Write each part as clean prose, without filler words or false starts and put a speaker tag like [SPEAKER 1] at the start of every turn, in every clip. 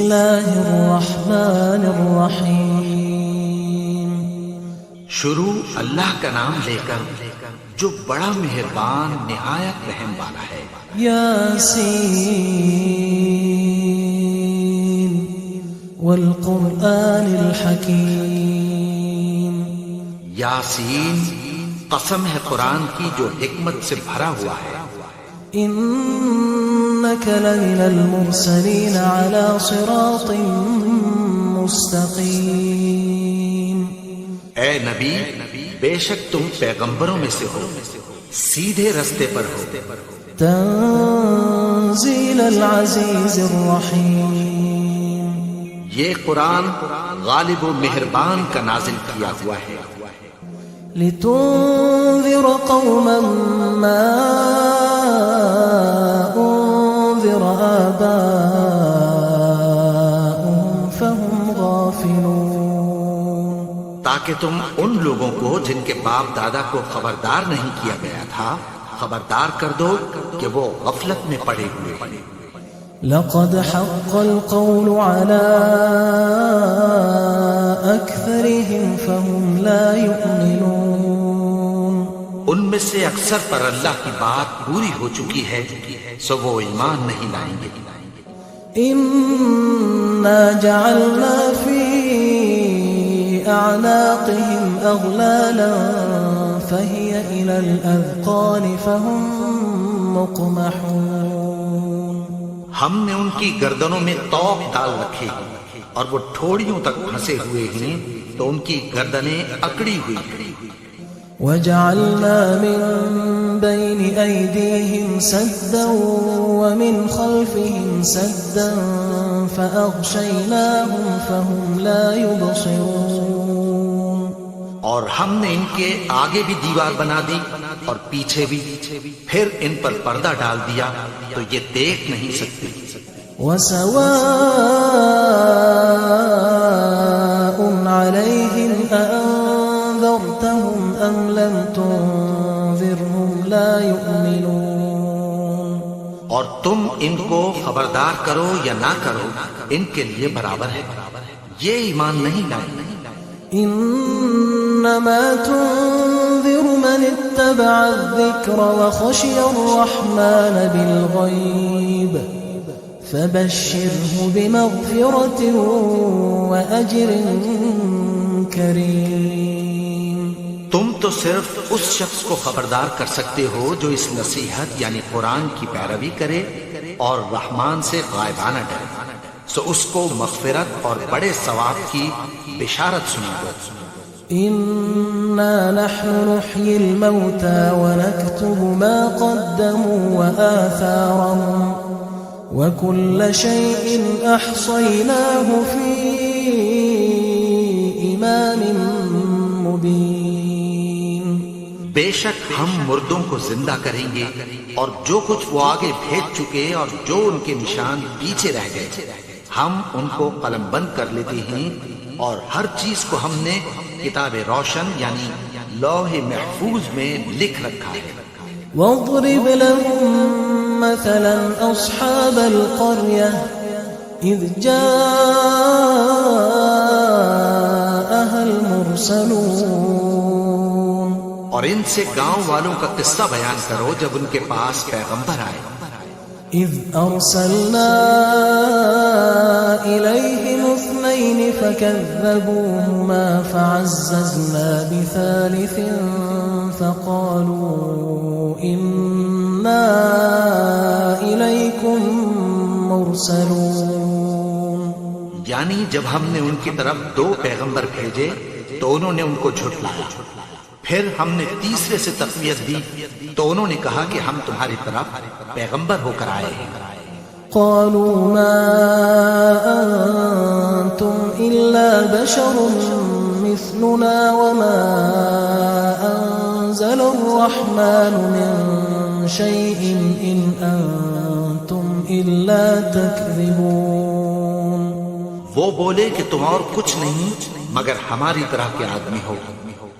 [SPEAKER 1] اللہ الرحمن الرحیم۔
[SPEAKER 2] شروع اللہ کا نام لے کر جو بڑا مہربان نہایت رحم والا ہے۔
[SPEAKER 1] یاسین والقرآن الحکیم۔
[SPEAKER 2] یاسین، قسم ہے قرآن کی جو حکمت سے بھرا ہوا ہے۔
[SPEAKER 1] انک لمن المرسلین علی صراط مستقیم۔
[SPEAKER 2] اے نبی، بے شک تم پیغمبروں میں سے ہو، سیدھے رستے پر ہو۔
[SPEAKER 1] تنزیل العزیز الرحیم۔
[SPEAKER 2] یہ قرآن غالب و مہربان کا نازل کیا ہوا ہے۔
[SPEAKER 1] لتنذر قوما ما انذر آباؤهم فهم غافلون۔
[SPEAKER 2] تاکہ تم ان لوگوں کو جن کے باپ دادا کو خبردار نہیں کیا گیا تھا خبردار کر دو کہ وہ غفلت میں پڑے ہوئے۔
[SPEAKER 1] لقد حق القول على أكثرهم فهم لا يؤمنون۔
[SPEAKER 2] ان میں سے اکثر پر اللہ کی بات پوری ہو چکی ہے سو وہ ایمان نہیں لائیں گے۔
[SPEAKER 1] إنا جعلنا في أعناقهم أغلالا فهي إلى الأذقان فهم مقمحون۔
[SPEAKER 2] ہم نے ان کی گردنوں میں طوق ڈال رکھے ہیں اور وہ ٹھوڑیوں تک پھنسے ہوئے ہیں تو ان کی گردنیں اکڑی ہوئی ہیں۔
[SPEAKER 1] وجعلنا من بين أيديهم سدا ومن خلفهم سدا فأغشيناهم فهم لا يبصرون۔
[SPEAKER 2] اور ہم نے ان کے آگے بھی دیوار بنا دی اور پیچھے بھی، پھر ان پر پردہ ڈال دیا تو یہ دیکھ نہیں سکتے۔
[SPEAKER 1] وسواء عليهم أأنذرتهم أم لم تنذرهم لا يؤمنون۔
[SPEAKER 2] اور تم ان کو خبردار کرو یا نہ کرو ان کے لیے برابر ہے، یہ ایمان نہیں لائیں۔
[SPEAKER 1] انما تنذر من اتبع الذکر وخشی الرحمن بالغیب فبشره بمغفرة وأجر کریم۔
[SPEAKER 2] تم تو صرف اس شخص کو خبردار کر سکتے ہو جو اس نصیحت یعنی قرآن کی پیروی کرے اور رحمان سے غائبانہ ڈرے، سو اس کو مغفرت اور بڑے ثواب کی بشارت سنا دو۔
[SPEAKER 1] انا نحن نحيي الموتى ونكتب ما قدموا وآثارهم وكل شيء احصيناه في امام مبين۔
[SPEAKER 2] بے شک ہم مردوں کو زندہ کریں گے اور جو کچھ وہ آگے بھیج چکے اور جو ان کے نشان پیچھے رہ گئے ہم ان کو قلم بند کر لیتے ہیں، اور ہر چیز کو ہم نے کتاب روشن یعنی لوح محفوظ میں لکھ رکھا ہے۔
[SPEAKER 1] واضرب لهم مثلا اصحاب القرية اذ جاءها المرسلون۔
[SPEAKER 2] اور ان سے گاؤں والوں کا قصہ بیان کرو جب ان کے پاس پیغمبر آئے۔
[SPEAKER 1] اذ ارسلنا الیہم اثنین فکذبوہما فعززنا بثالث فقالوا انا الیکم مرسلون۔
[SPEAKER 2] یعنی جب ہم نے ان کی طرف 2 پیغمبر بھیجے تو انہوں نے ان کو جھٹلایا، پھر ہم نے تیسرے سے تقویت دی تو انہوں نے کہا کہ ہم تمہاری طرف پیغمبر ہو کر آئے ہیں۔
[SPEAKER 1] قالوا ما انتم الا بشر مثلنا وما انزل الرحمن من شيء ان انتم الا تكذبون۔
[SPEAKER 2] وہ بولے کہ تم اور کچھ نہیں مگر ہماری طرح کے آدمی ہو،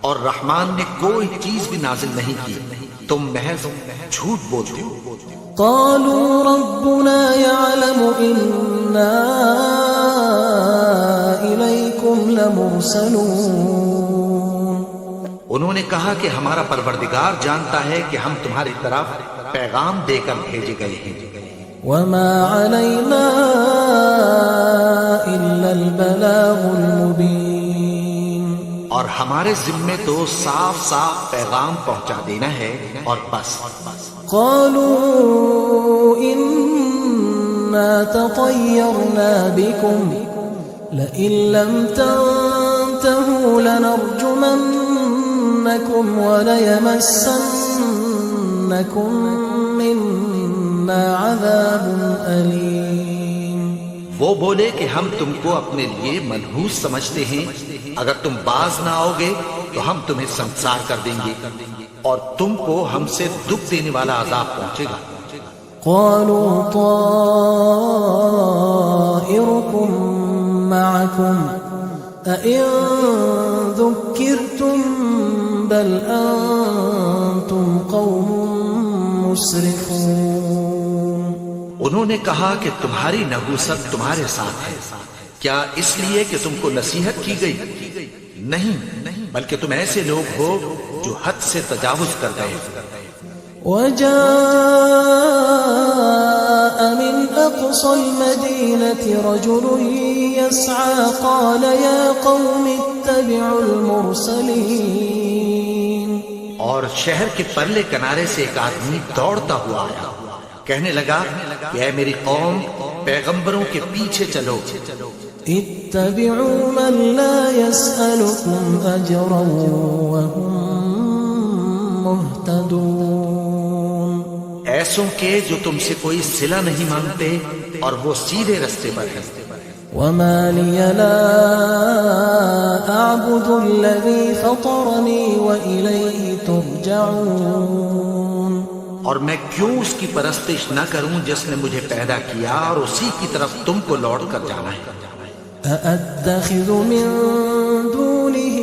[SPEAKER 2] اور رحمان نے کوئی چیز بھی نازل نہیں کی، تم محض جھوٹ بولتے ہو۔
[SPEAKER 1] قالوا ربنا يعلم إنا لمرسلون
[SPEAKER 2] انہوں نے کہا کہ ہمارا پروردگار جانتا ہے کہ ہم تمہاری طرف پیغام دے کر بھیجے گئے ہیں،
[SPEAKER 1] وما علينا إلا البلاغ المبين
[SPEAKER 2] اور ہمارے ذمے تو صاف صاف پیغام پہنچا دینا ہے اور بس۔
[SPEAKER 1] قالوا إنا تطيرنا بكم لئن لم تنتهوا لنرجمنكم وليمسنكم منا عذاب أليم۔
[SPEAKER 2] وہ بولے کہ ہم تم کو اپنے لیے منحوس سمجھتے ہیں، اگر تم باز نہ آؤ گے تو ہم تمہیں سنسار کر دیں گے اور تم کو ہم سے دکھ دینے والا عذاب پہنچے گا۔
[SPEAKER 1] قالوا طائركم معكم أئن ذكرتم بل أنتم قوم مسرفون۔
[SPEAKER 2] انہوں نے کہا کہ تمہاری نحوست تمہارے ساتھ ہے، کیا اس لیے کہ تم کو نصیحت کی گئی؟ نہیں، بلکہ تم ایسے لوگ ہو جو حد سے تجاوز کر گئے۔
[SPEAKER 1] وجاء من أقصى المدينة رجل يسعى قال يا قوم اتبعوا المرسلين۔
[SPEAKER 2] اور شہر کے پرلے کنارے سے ایک آدمی دوڑتا ہوا آیا، کہنے لگا کہ اے میری قوم، پیغمبروں کے پیچھے چلو۔
[SPEAKER 1] اتبعوا من لا يسألكم أجرا وهم مهتدون۔
[SPEAKER 2] ایسوں کے جو تم سے کوئی صلہ نہیں مانگتے اور وہ سیدھے رستے پر ہیں۔
[SPEAKER 1] وما لي لا أعبد الذي فطرني وإليه ترجعون۔
[SPEAKER 2] اور میں کیوں اس کی پرستش نہ کروں جس نے مجھے پیدا کیا اور اسی کی طرف تم کو لوٹ کر جانا ہے۔
[SPEAKER 1] أأتخذ من دونه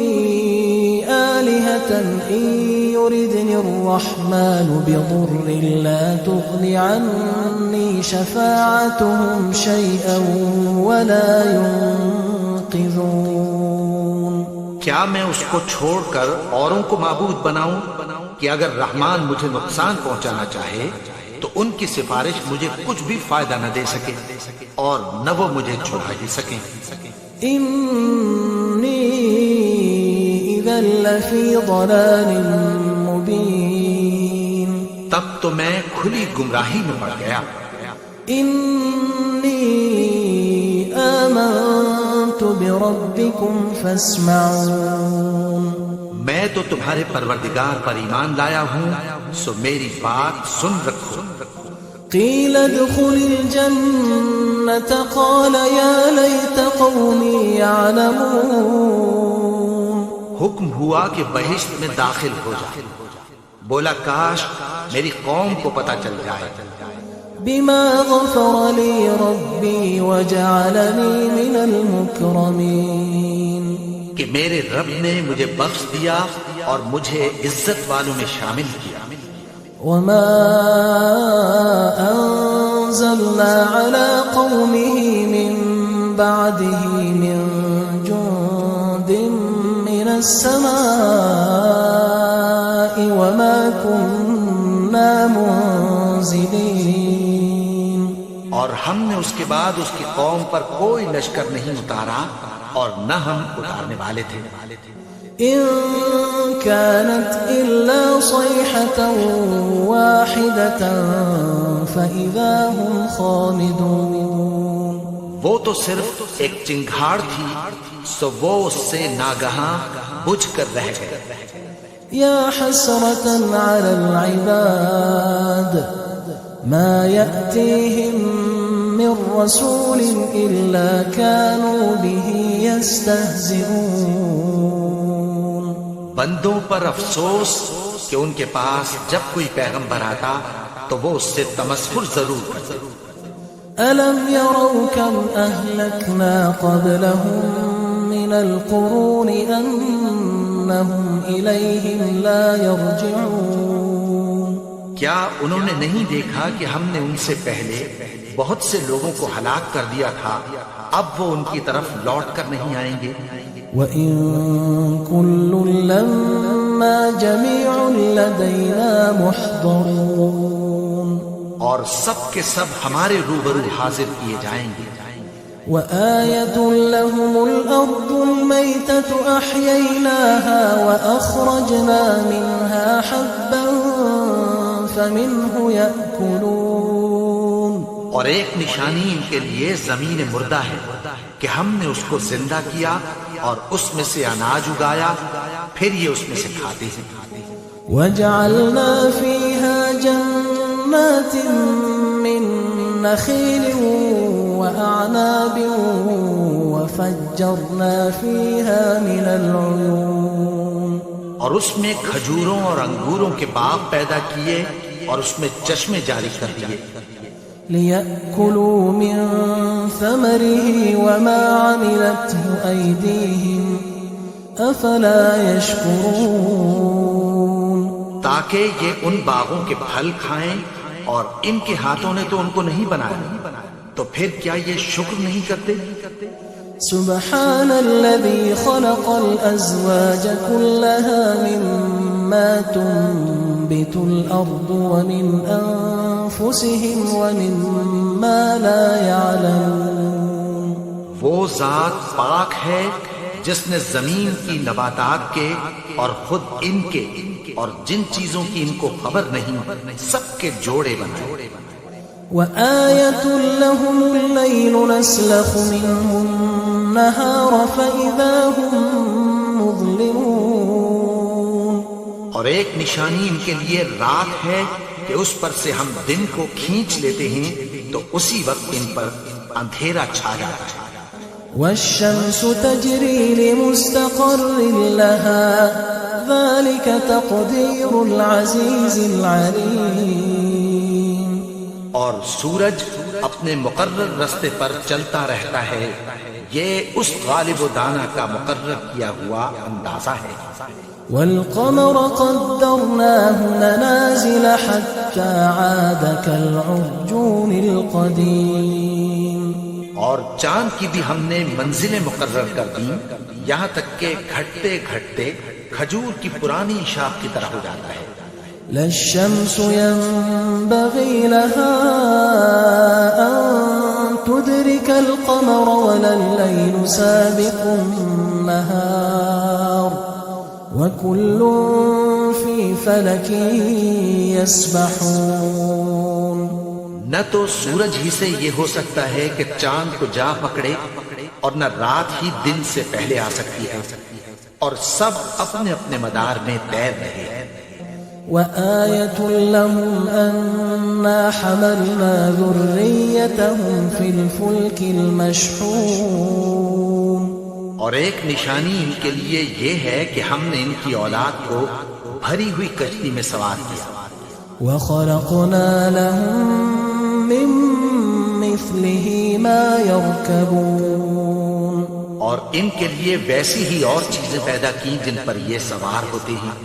[SPEAKER 1] آلهة إن يردني الرحمن بضر لا تغن عني شفاعتهم شيئا ولا ينقذون۔
[SPEAKER 2] کیا میں اس کو چھوڑ کر اوروں کو معبود بناؤں کہ اگر رحمان مجھے نقصان پہنچانا چاہے تو ان کی سفارش مجھے کچھ بھی فائدہ نہ دے سکے اور نہ وہ مجھے چھڑا ہی سکیں۔
[SPEAKER 1] إني إذا لفي ضلال مبين۔
[SPEAKER 2] تب تو میں کھلی گمراہی میں پڑ گیا۔
[SPEAKER 1] إني آمنت بربكم فاسمعون۔
[SPEAKER 2] میں تو تمہارے پروردگار پر ایمان لایا ہوں، سو میری بات سن رکھو۔
[SPEAKER 1] قيل ادخل الجنة قال يا ليت قومي يعلمون۔
[SPEAKER 2] حکم ہوا کہ بہشت میں داخل ہو جا، بولا کاش میری قوم کو پتہ چل جائے۔
[SPEAKER 1] بما غفر لي ربي وجعلني من المكرمين۔
[SPEAKER 2] کہ میرے رب نے مجھے بخش دیا اور مجھے عزت والوں میں شامل کیا۔
[SPEAKER 1] وما أنزلنا على قومه من بعده من جند من السماء وما كنا منزلين۔
[SPEAKER 2] اور ہم نے اس کے بعد اس کی قوم پر کوئی لشکر نہیں اتارا اور نہ ہم اتارنے والے تھے۔
[SPEAKER 1] إن كانت إلا صيحة واحدة فإذا هم خامدون۔
[SPEAKER 2] وہ تو صرف ایک چنگھاڑ تھی، سو وہ اس سے ناگہاں بجھ کر رہ گئے۔
[SPEAKER 1] يا حسرة على العباد ما يأتيهم من رسول إلا كانوا به يستهزئون۔
[SPEAKER 2] بندوں پر افسوس کہ ان کے پاس جب کوئی پیغمبر آتا تو وہ اس سے تمسخر ضرور کرتے۔
[SPEAKER 1] ألم يروا كم أهلكنا قبلهم من القرون أنهم إليهم لا يرجعون۔
[SPEAKER 2] کیا انہوں نے نہیں دیکھا کہ ہم نے ان سے پہلے بہت سے لوگوں کو ہلاک کر دیا تھا، اب وہ ان کی طرف لوٹ کر نہیں آئیں گے۔
[SPEAKER 1] وَإِن كُلٌّ لَّمَّا جَمِيعٌ لَّدَيْنَا مُحْضَرُونَ
[SPEAKER 2] اور سب کے سب ہمارے روبرو حاضر کیے جائیں گے.
[SPEAKER 1] وآية لهم الأرض الميتة أحييناها وأخرجنا منها حبا فمنه يأكلون.
[SPEAKER 2] اور ایک نشانی ان کے لیے زمین مردہ ہے کہ ہم نے اس کو زندہ کیا اور اس میں سے اناج اگایا، پھر یہ اس میں سے کھاتے ہیں.
[SPEAKER 1] وجعلنا فيها جنات من نخيل وأعناب وفجرنا فيها من العيون.
[SPEAKER 2] اور اس میں کھجوروں اور انگوروں کے باغ پیدا کیے اور اس میں چشمے جاری کر دیے.
[SPEAKER 1] لِيَأْكُلُوا مِن ثَمَرِهِ وَمَا عَمِلَتْهُ أَيْدِيهِمْ أَفَلَا يَشْكُرُونَ.
[SPEAKER 2] تاکہ یہ ان باغوں کے پھل کھائیں اور ان کے ہاتھوں نے تو ان کو نہیں بنایا، تو پھر کیا یہ شکر نہیں کرتے؟
[SPEAKER 1] سبحان الذي خلق الأزواج كلها مما تنبت الأرض ومن أنفسهم ومما لا يعلمون.
[SPEAKER 2] وہ ذات پاک ہے جس نے زمین کی نباتات کے اور خود ان کے اور جن چیزوں کی ان کو خبر نہیں سب کے جوڑے بنائے.
[SPEAKER 1] وآية لهم الليل نسلخ منه النهار فإذا هم مظلمون.
[SPEAKER 2] اور ایک نشانی ان کے لیے رات ہے کہ اس پر سے ہم دن کو کھینچ لیتے ہیں تو اسی وقت ان پر اندھیرا چھا جاتا ہے.
[SPEAKER 1] والشمس تجري لمستقر لها ذلك تقدير العزيز العليم.
[SPEAKER 2] اور سورج اپنے مقرر رستے پر چلتا رہتا ہے، یہ اس غالب و دانا کا مقرر کیا ہوا اندازہ ہے.
[SPEAKER 1] والقمر قدرناه منازل حتى عاد كالعرجون القديم.
[SPEAKER 2] اور چاند کی بھی ہم نے منزلیں مقرر کر دیں یہاں تک کہ گھٹتے گھٹتے کھجور کی پرانی شاخ کی طرح ہو جاتا ہے.
[SPEAKER 1] لا الشمس ينبغي لها أن تدرك القمر ولا الليل سابق النهار وكل في فلك يسبحون.
[SPEAKER 2] نہ تو سورج ہی سے یہ ہو سکتا ہے کہ چاند کو جا پکڑے اور نہ رات ہی دن سے پہلے آ سکتی ہے، اور سب اپنے اپنے مدار میں تیر رہے ہیں.
[SPEAKER 1] وآية لهم أنا حملنا ذريتهم في الفلك المشحون.
[SPEAKER 2] اور ایک نشانی ان کے لیے یہ ہے کہ ہم نے ان کی اولاد کو بھری ہوئی کشتی میں سوار کیا.
[SPEAKER 1] وخلقنا لهم من مثله ما يركبون.
[SPEAKER 2] اور ان کے لیے ویسی ہی اور چیزیں پیدا کی جن پر یہ سوار ہوتے ہیں.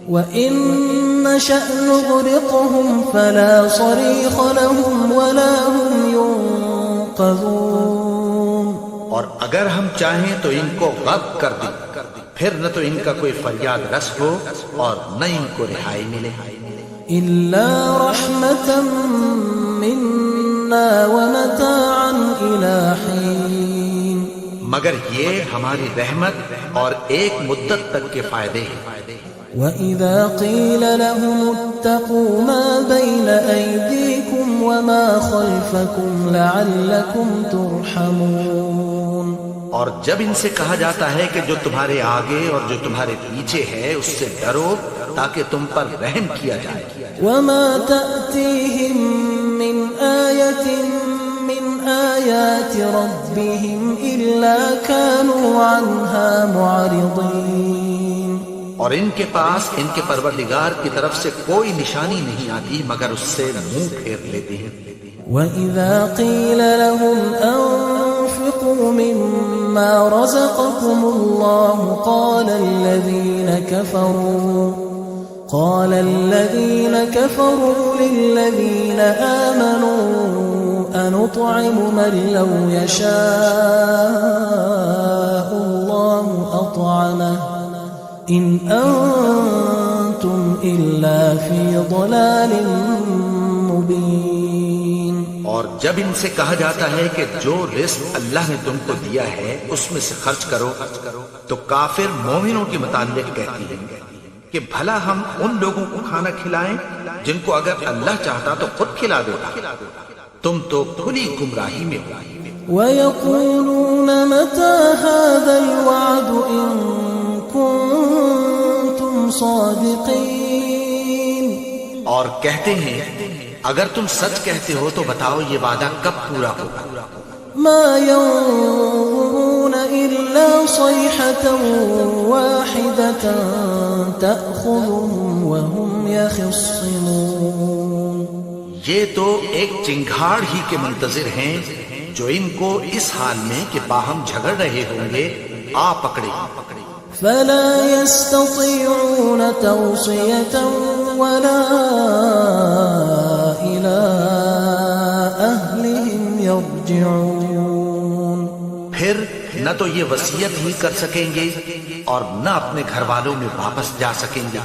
[SPEAKER 1] وَإِن نَّشَأْ نُغْرِقْهُمْ فَلَا صَرِيخَ لَهُمْ وَلَا هُمْ يُنقَذُونَ.
[SPEAKER 2] اور اگر ہم چاہیں تو ان کو غرق کر دیں، پھر نہ تو ان کا کوئی فریاد رس ہو اور نہ ان کو رہائی ملے.
[SPEAKER 1] إِلَّا رَحْمَةً مِنَّا وَمَتَاعًا إِلَى حِينٍ.
[SPEAKER 2] مگر یہ ہماری رحمت اور ایک مدت تک کے فائدے ہیں.
[SPEAKER 1] وَإِذَا قِيلَ لَهُمُ اتَّقُوا مَا بَيْنَ أَيْدِيكُمْ وَمَا خَلْفَكُمْ لَعَلَّكُمْ تُرْحَمُونَ.
[SPEAKER 2] اور جب ان سے کہا جاتا ہے کہ جو تمہارے آگے اور جو تمہارے پیچھے ہے اس سے ڈرو تاکہ تم پر رحم کیا جائے.
[SPEAKER 1] وَمَا تَأْتِيهِم مِّنْ آيَةٍ مِّنْ آيَاتِ رَبِّهِمْ إِلَّا كَانُوا عَنْهَا مُعْرِضِينَ.
[SPEAKER 2] اور ان کے پاس ان کے پروردگار کی طرف سے کوئی نشانی نہیں آتی مگر اس سے منہ پھیر لیتے ہیں.
[SPEAKER 1] وَإِذَا قِيلَ لَهُمْ أَنفِقُوا مِمَّا رَزَقَكُمُ اللَّهُ قَالَ الَّذِينَ كَفَرُوا لِلَّذِينَ آمَنُوا أَنُطْعِمُ مَن لَّوْ يَشَاءُ اللَّهُ إن أنتم إلا في ضلال مبين.
[SPEAKER 2] اور جب ان سے کہا جاتا ہے کہ جو رزق اللہ نے تم کو دیا ہے اس میں سے خرچ کرو، تو کافر مومنوں کے متعلق کہتی ہیں کہ بھلا ہم ان لوگوں کو کھانا کھلائیں جن کو اگر اللہ چاہتا تو خود کھلا دیتا، تم تو کھلی گمراہی میں ہو.
[SPEAKER 1] ويقولون متى هذا الوعد إن كنتم صادقين.
[SPEAKER 2] اور کہتے ہیں اگر تم سچ کہتے ہو تو بتاؤ یہ وعدہ کب پورا ہوگا.
[SPEAKER 1] ما ينظرون إلا صيحة واحدة تأخذهم وهم يخصمون.
[SPEAKER 2] یہ تو ایک چنگھاڑ ہی کے منتظر ہیں جو ان کو اس حال میں کہ باہم جھگڑ رہے ہوں گے آ پکڑے.
[SPEAKER 1] فلا يستطيعون توصية ولا إلى أهلهم يرجعون.
[SPEAKER 2] پھر نہ تو یہ وصیت ہی کر سکیں گے اور نہ اپنے گھر والوں میں واپس جا سکیں گے.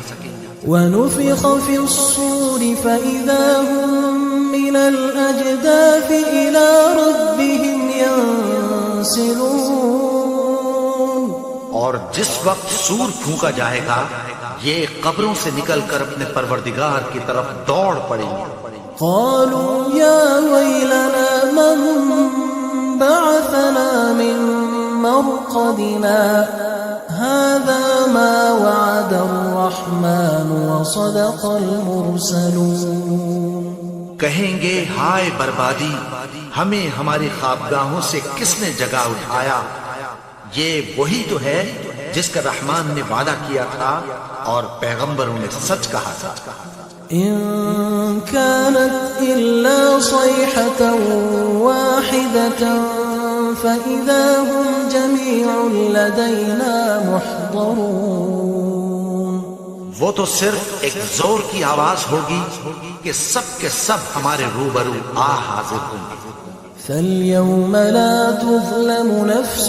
[SPEAKER 1] ونفخ في الصور فإذا هم من الأجداث إلى ربهم ينسلون.
[SPEAKER 2] اور جس وقت سور پھونکا جائے گا یہ قبروں سے نکل کر اپنے پروردگار کی طرف دوڑ پڑیں گے.
[SPEAKER 1] قالوا يا ويلنا من بعثنا من مرقدنا هذا ما وعد الرحمن وصدق المرسلون.
[SPEAKER 2] کہیں گے ہائے بربادی، ہمیں ہماری خوابگاہوں سے کس نے جگا اٹھایا. یہ وہی تو ہے جس کا رحمان نے وعدہ کیا تھا اور پیغمبروں نے سچ کہا تھا.
[SPEAKER 1] إن كانت إلا صيحة واحدة فإذا هم جميع لدينا محضرون.
[SPEAKER 2] وہ تو صرف ایک زور کی آواز ہوگی کہ سب کے سب ہمارے روبرو آ حاضر ہوں گے.
[SPEAKER 1] فاليوم لا تظلم نفس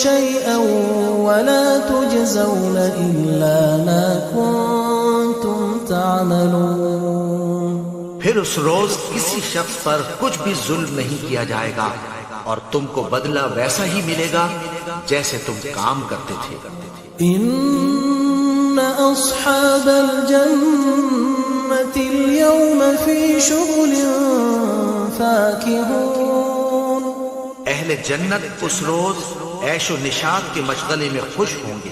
[SPEAKER 1] شيئا ولا تجزون إلا ما كنتم تعملون.
[SPEAKER 2] پھر اس روز کسی شخص پر کچھ بھی ظلم نہیں کیا جائے گا اور تم کو بدلہ ویسا ہی ملے گا جیسے تم کام کرتے تھے.
[SPEAKER 1] إن أصحاب الجنة اليوم في شغل فاكهون.
[SPEAKER 2] اہل جنت اس روز عیش و نشاط کے مشغلے میں خوش ہوں گے.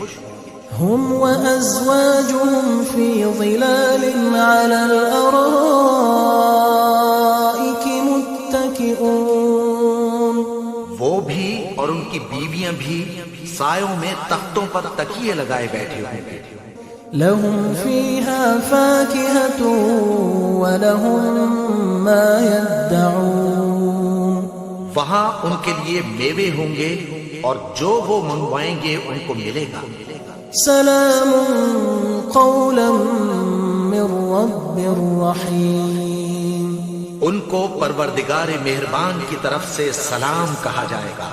[SPEAKER 1] هم وأزواجهم في ظلال على الأرائك متكئون.
[SPEAKER 2] وہ بھی اور ان کی بیویاں بھی سایوں میں تختوں پر تکیے لگائے بیٹھے ہوں گے.
[SPEAKER 1] لهم فيها فاكهة ولهم ما يدعون.
[SPEAKER 2] وہاں ان کے لیے میوے ہوں گے اور جو وہ منگوائیں گے ان کو ملے گا.
[SPEAKER 1] سلام قولا من رب رحیم.
[SPEAKER 2] ان کو پروردگار مہربان کی طرف سے سلام کہا جائے گا.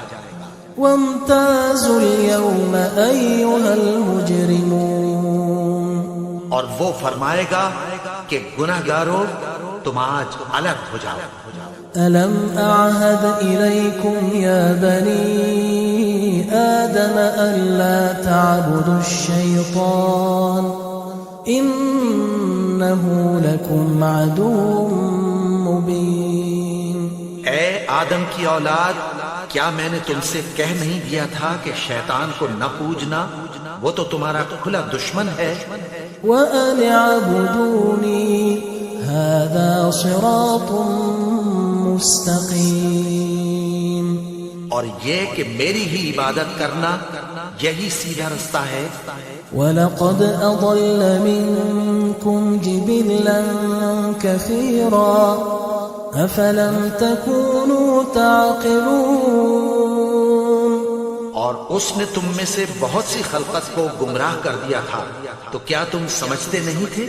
[SPEAKER 1] وامتازوا اليوم أيها المجرمون.
[SPEAKER 2] اور وہ فرمائے گا کہ گناہگارو تم آج الگ ہو جاؤ.
[SPEAKER 1] ألم أعهد إليكم يا بني آدم ألا تعبدوا الشيطان إنه لكم عدو مبين.
[SPEAKER 2] اے آدم کی اولاد، کیا میں نے تم سے کہہ نہیں دیا تھا کہ شیطان کو نہ پوجنا، وہ تو تمہارا کھلا دشمن ہے.
[SPEAKER 1] وأن اعبدوني هذا صراط مستقیم.
[SPEAKER 2] اور یہ کہ میری ہی عبادت کرنا یہی سیدھا رستہ ہے.
[SPEAKER 1] وَلَقَدْ أَضَلَّ مِنكُمْ جِبِلًّا كَثِيرًا أَفَلَمْ تَكُونُوا تَعْقِلُونَ.
[SPEAKER 2] اور اس نے تم میں سے بہت سی خلقت کو گمراہ کر دیا تھا، تو کیا تم سمجھتے نہیں تھے؟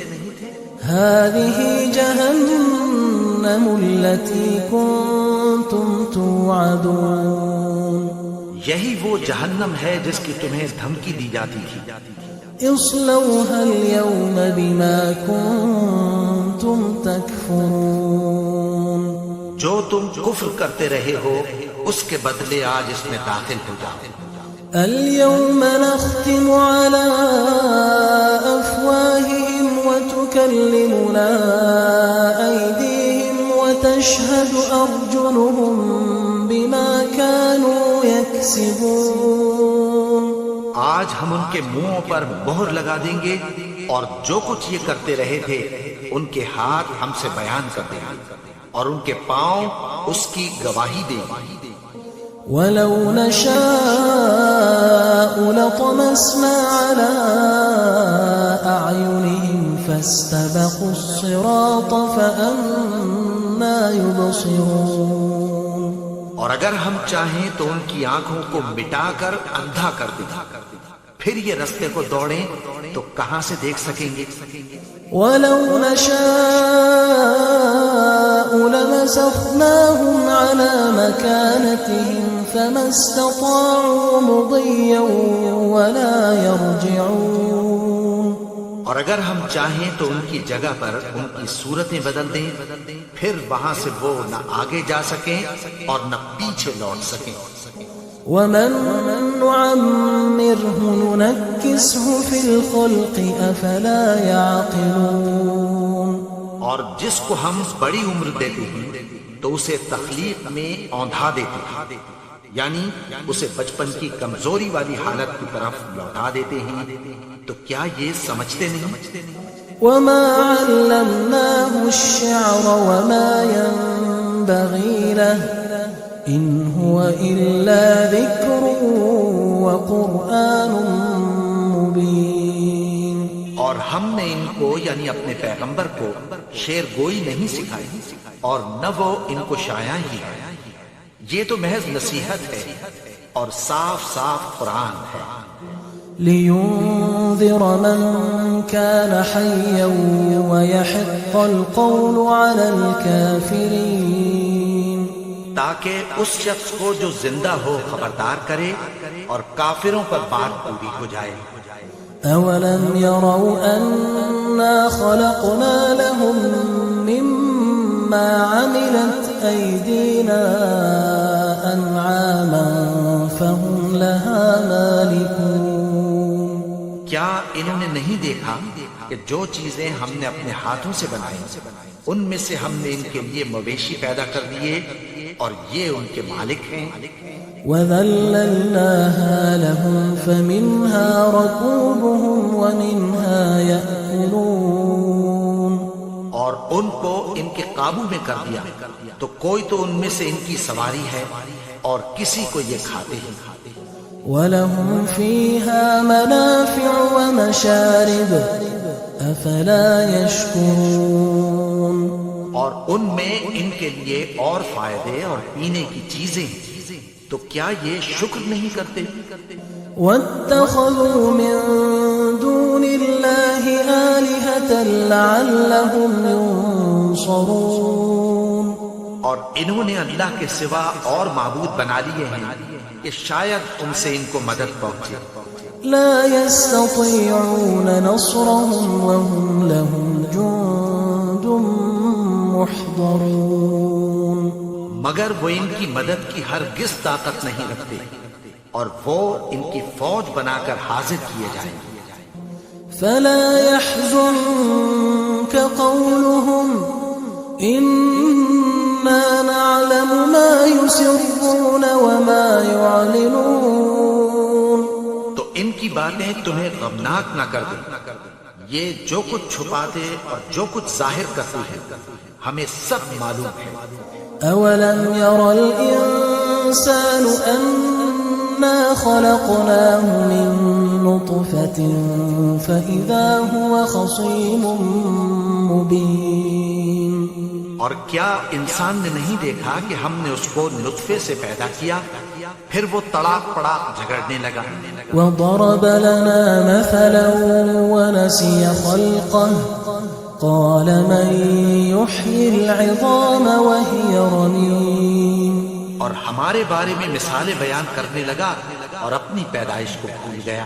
[SPEAKER 1] هذه جهنم التي كنتم توعدون.
[SPEAKER 2] یہی وہ جہنم ہے جس کی تمہیں دھمکی دی جاتی تھی.
[SPEAKER 1] اصلوها اليوم بما كنتم تكفرون
[SPEAKER 2] جو تم کفر کرتے رہے ہو اس کے بدلے آج اس میں داخل ہو جاؤ.
[SPEAKER 1] اليوم نختم على أفواههم وتكلمنا أيديهم وتشهد أرجلهم بما كانوا يكسبون.
[SPEAKER 2] آج ہم ان کے منہوں پر مہر لگا دیں گے اور جو کچھ یہ کرتے رہے تھے ان کے ہاتھ ہم سے بیان کر دیں گے اور ان کے پاؤں اس کی گواہی دیں گے.
[SPEAKER 1] ولو نشاء لطمسنا على أعينهم فاستبقوا الصراط فأنى يبصرون.
[SPEAKER 2] اور اگر ہم چاہیں تو ان کی آنکھوں کو مٹا کر اندھا کر دیں پھر یہ رستے کو دوڑیں تو کہاں سے دیکھ سکیں گے.
[SPEAKER 1] ولو نشاء لمسخناهم على مكانتهم فما استطاعوا مضيا ولا يرجعون.
[SPEAKER 2] اور اگر ہم چاہیں تو ان کی جگہ پر ان کی صورتیں بدل دیں پھر وہاں سے وہ نہ آگے جا سکیں اور نہ پیچھے لوٹ سکیں.
[SPEAKER 1] ومن نعمره ننكسه في الخلق أفلا يعقلون.
[SPEAKER 2] اور جس کو ہم بڑی عمر دیتے ہیں تو اسے تخلیق میں اوندھا دیتے ہیں یعنی اسے بچپن کی کمزوری والی حالت کی طرف لوٹا دیتے ہیں. تو کیا یہ سمجھتے نہیں؟
[SPEAKER 1] وما علمناه الشعر وما ينبغي له إن هو إلا ذكر وقرآن مبين.
[SPEAKER 2] اور ہم نے ان کو یعنی اپنے پیغمبر کو شعر گوئی نہیں سکھائی اور نہ وہ ان کو شاعر ہی ہے. یہ تو محض نصیحت ہے اور صاف صاف قرآن ہے.
[SPEAKER 1] لينذر من كان حيا ويحق القول على الكافرين.
[SPEAKER 2] تاکہ اس شخص کو جو زندہ ہو خبردار کرے اور کافروں پر بات پوری ہو جائے.
[SPEAKER 1] أولم يروا أنا خلقنا لهم مما عملت أيدينا أنعاما فهم لها مالكون.
[SPEAKER 2] کیا انہوں نے نہیں دیکھا کہ جو چیزیں ہم نے اپنے ہاتھوں سے بنائی ان میں سے ہم نے ان کے لیے مویشی پیدا کر دیے اور یہ ان کے مالک ہیں.
[SPEAKER 1] وَذَلَّلْنَاهَا لَهُمْ فَمِنْهَا رَكُوبُهُمْ وَمِنْهَا يَأْكُلُونَ.
[SPEAKER 2] اور ان کو ان کے قابو میں کر دیا تو کوئی تو ان میں سے ان کی سواری ہے اور کسی کو یہ کھاتے ہیں.
[SPEAKER 1] وَلَهُمْ فِيهَا مَنَافِعُ وَمَشَارِبُ أَفَلَا يَشْكُرُونَ.
[SPEAKER 2] اور ان میں ان کے لیے اور فائدے اور پینے کی چیزیں ہیں تو کیا یہ شکر نہیں کرتے؟
[SPEAKER 1] وَاتَّخَذُوا مِن دُونِ اللَّهِ آلِهَةً لَعَلَّهُمْ يُنصَرُونَ.
[SPEAKER 2] اور انہوں نے اللہ کے سوا اور معبود بنا لیے ہیں کہ شاید ان سے ان کو مدد پہنچے.
[SPEAKER 1] لا يستطيعون نصرهم وهم لهم جند محضرون.
[SPEAKER 2] مگر وہ ان کی مدد کی ہرگز طاقت نہیں رکھتے اور وہ ان کی فوج بنا کر حاضر کیے جائیں گے.
[SPEAKER 1] فلا يحزنك قولهم إنا نعلم ما يسرون وما يعلنون.
[SPEAKER 2] تو ان کی باتیں تمہیں غمناک نہ کر دیں. یہ جو کچھ چھپاتے اور جو کچھ ظاہر کرتے ہیں ہمیں سب معلوم ہے.
[SPEAKER 1] أولم ير الإنسان أنا خلقناه من نطفة فإذا هو خصيم مبين.
[SPEAKER 2] اور کیا انسان نے نہیں دیکھا کہ ہم نے اس کو نطفے سے پیدا کیا پھر وہ تڑاک پڑاک جھگڑنے لگا.
[SPEAKER 1] وضرب لنا مثلا ونسي خلقه قال من يحيي العظام وهي رميم.
[SPEAKER 2] اور ہمارے بارے میں مثالیں بیان کرنے لگا اور اپنی پیدائش کو بھول گیا.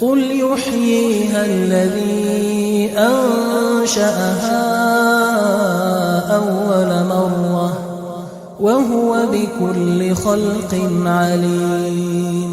[SPEAKER 1] قل يحييها الذي أنشأها أول مرة وهو بكل خلق عليم।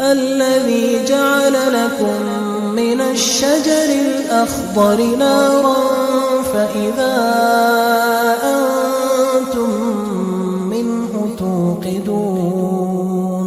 [SPEAKER 1] الذي جعل لكم من الشجر الأخضر نارا فإذا أنتم منه توقدون।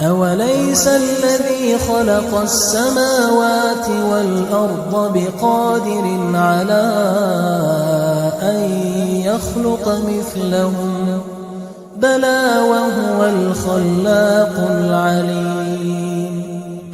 [SPEAKER 1] أوليس الذي خلق السماوات والأرض بقادر على أن يخلق مثلهم بلى وهو الخلاق العليم।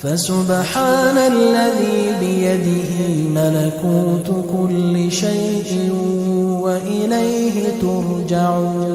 [SPEAKER 1] فسبحان الذي بيده ملكوت كل شيء وإليه ترجعون।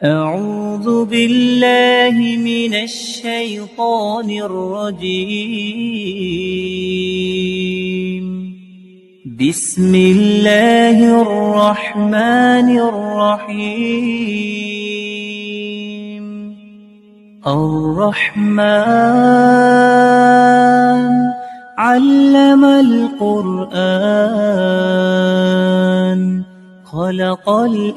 [SPEAKER 3] أعوذ بالله من الشيطان الرجيم بسم الله الرحمن الرحيم الرحمن علم القرآن خلق الإنسان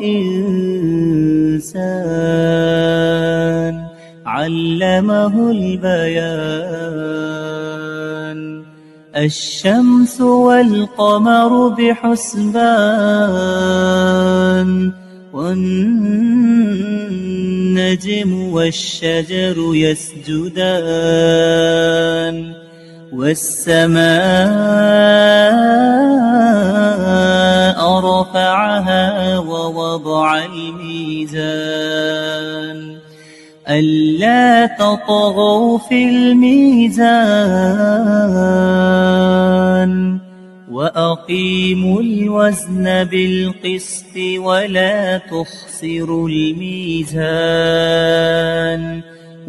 [SPEAKER 3] علمه البيان الشمس والقمر بحسبان والنجم والشجر يسجدان والسماء رفعها ووضع الميزان ألا تطغوا في الميزان وأقيموا الوزن بالقسط ولا تخسروا الميزان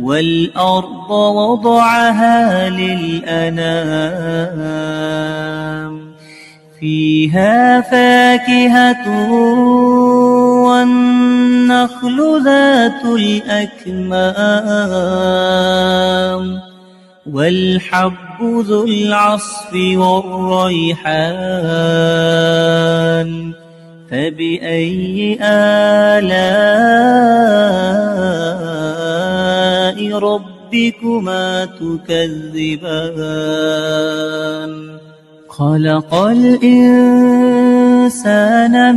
[SPEAKER 3] والأرض وضعها للأنام فيها فاكهة والنخل ذات الأكمام والحب ذو العصف والريحان فبأي آلاء ربكما تكذبان خلق الإنسان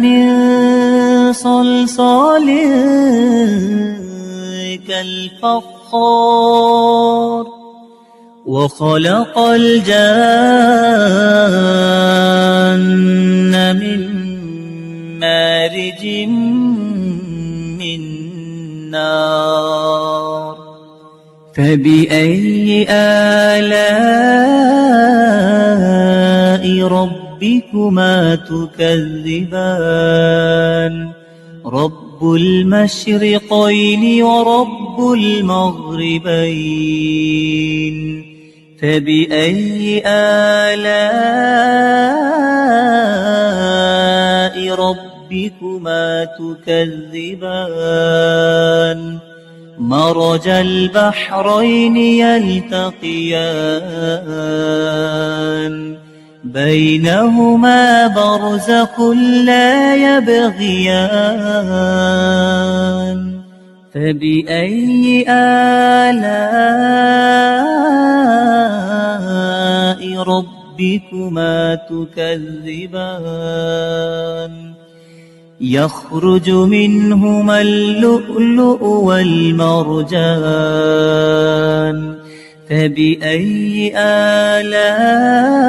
[SPEAKER 3] من صلصال كالفخار وخلق الجان من مارج من نار فبأي آلاء ربكما تكذبان رب المشرقين ورب المغربين فبأي آلاء ربكما تكذبان مرج البحرين يلتقيان بينهما برزخ لا يبغيان فبأي آلاء ربكما تكذبان يخرج منهما اللؤلؤ والمرجان فبأي آلاء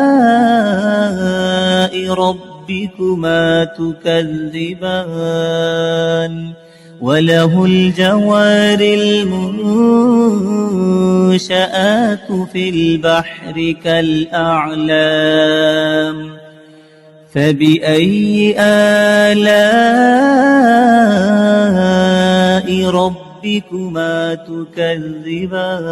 [SPEAKER 3] ربكما تكذبان وله الجوار المنشآت في البحر كالأعلام فبأي آلاء ربكما تكذبان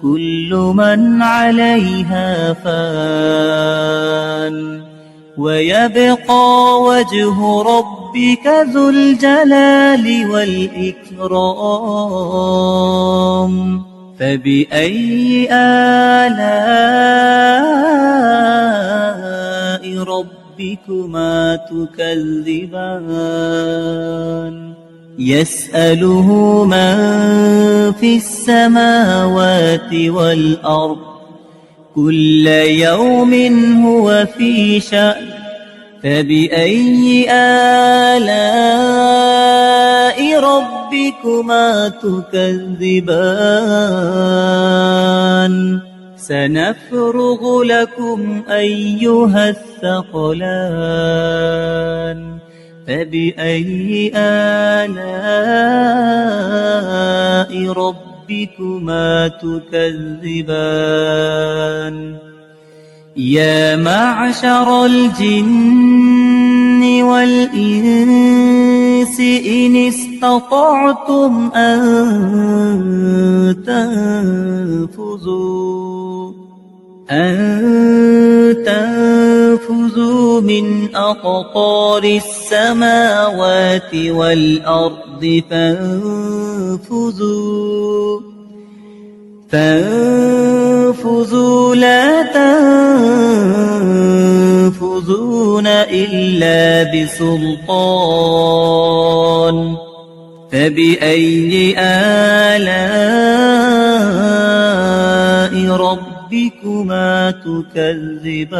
[SPEAKER 3] كل من عليها فان ويبقى وجه ربك ذو الجلال والإكرام فبأي آلاء ربكما تكذبان يسأله من في السماوات والأرض كل يوم هو في شأن فبأي آلاء ربكما تكذبان سنفرغ لكم أيها الثقلان فبأي آلاء ربكما تكذبان يا معشر الجن والإنس إن استطعتم أن تنفذوا من أقطار السماوات والأرض فانفذوا لا تنفذون إلا بسلطان فبأي آلاء ربكما تكذبان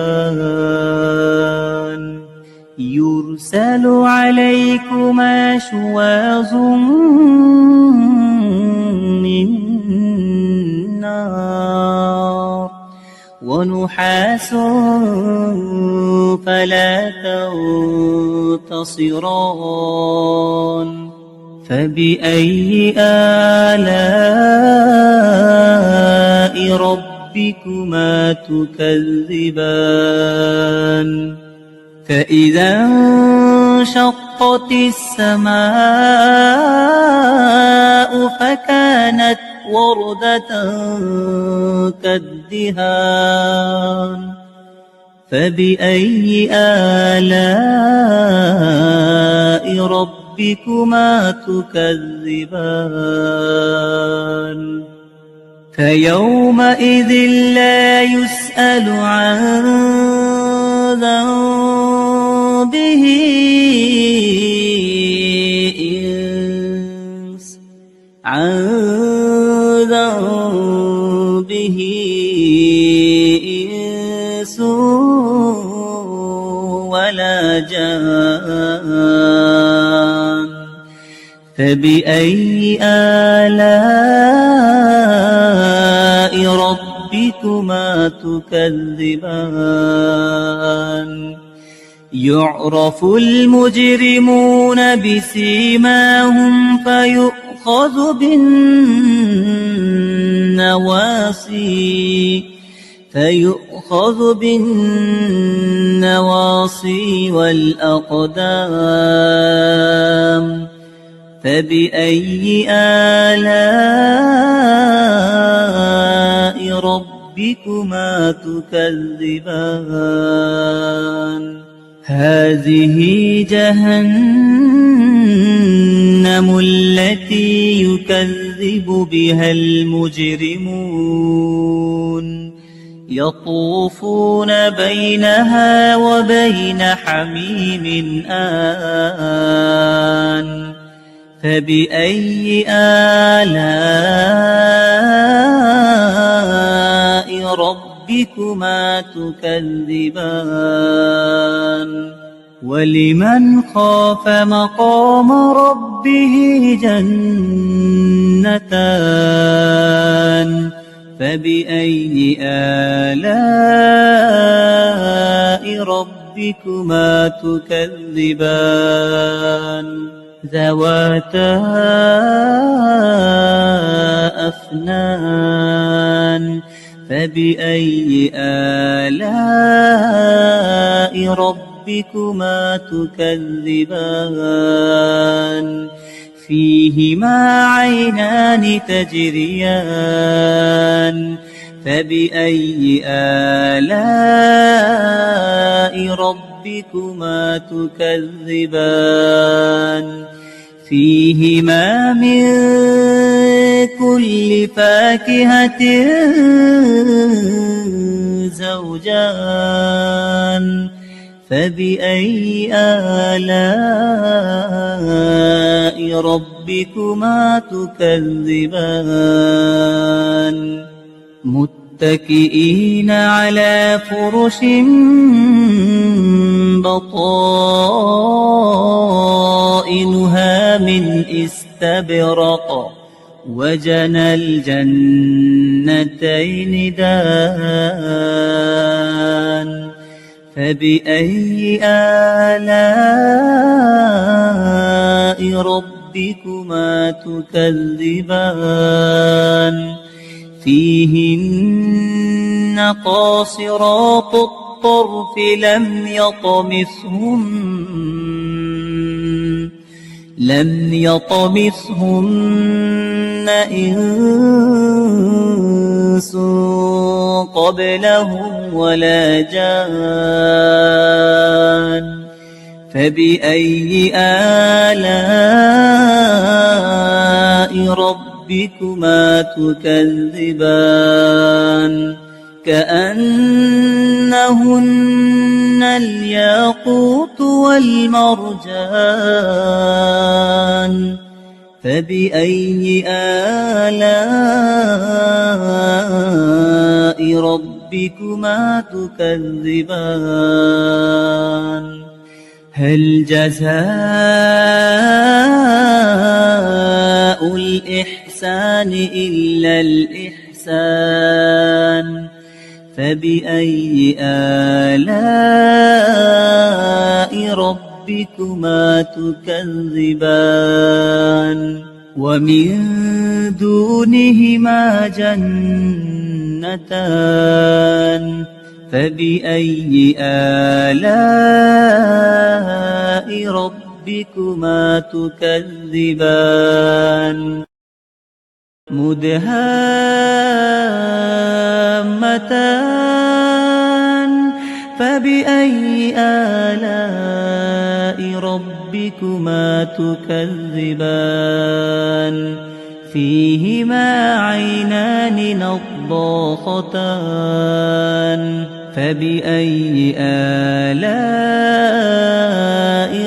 [SPEAKER 3] يرسل عليكما شواظ من نار ونحاس فلا تنتصران فبأي آلاء ربكما تكذبان فإذا انشقت السماء فكانت وردة كالدهان فبأي آلاء ربكما تكذبان فيومئذ لا يسأل عن ذنبه إنس ولا جان فبأي آلاء ربكما تكذبان يعرف المجرمون بسيماهم فيؤخذ بالنواصي والأقدام فبأي آلاء ربكما تكذبان هذه جهنم التي يكذب بها المجرمون يطوفون بينها وبين حميم آن فبأي آلاء ربكما تكذبان ولمن خاف مقام ربه جنتان فبأي آلاء ربكما تكذبان ذواتا أفنان فبأي آلاء ربكما تكذبان فيهما عينان تجريان فبأي آلاء ربكما تكذبان فيهما من كل فاكهة زوجان فبأي آلاء ربكما تكذبان متكئين على فرش بطائنها من استبرق وجنى الجنتين دان فبأي آلاء ربكما تكذبان فيهن قاصرات الطرف لم يطمثهن إنس قبلهم ولا جان فبأي آلاء ربكما تكذبان كأنهن الياقوت والمرجان فبأي آلاء ربكما تكذبان هل جزاء الإحسان إلا الإحسان فبأي آلاء ربكما تكذبان ومن دونهما جنتان فبأي آلاء ربكما تكذبان مدهامتان فبأي آلاء ربكما تكذبان فيهما عينان نضاختان فبأي آلاء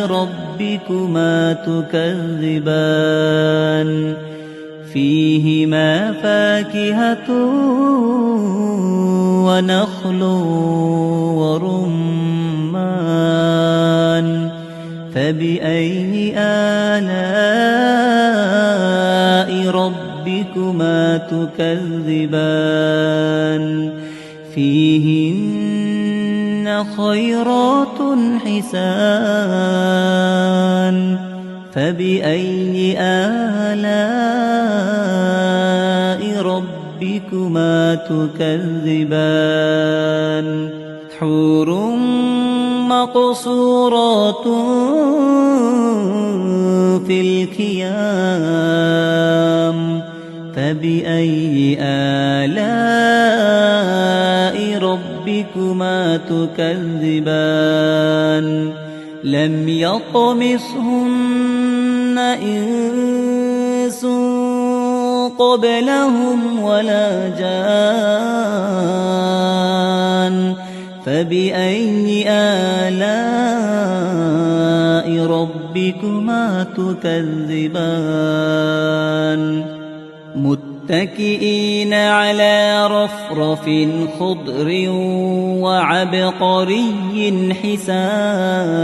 [SPEAKER 3] ربكما تكذبان فيهما فاكهة ونخل ورمان فبأي آلاء ربكما تكذبان فيهن خيرات حسان فبأي آلاء ربكما تكذبان حور مقصورات في الخيام فبأي آلاء ربكما تكذبان لم يطمثهن إنس قبلهم ولا جان فبأي آلاء ربكما تكذبان متكئين على رفرف خضر وعبقري حسان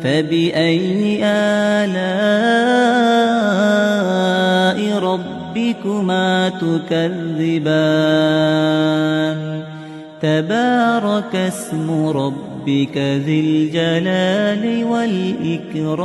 [SPEAKER 3] فبأي آلاء ربكما تكذبان تبارك اسم ربك ذي الجلال والإكرام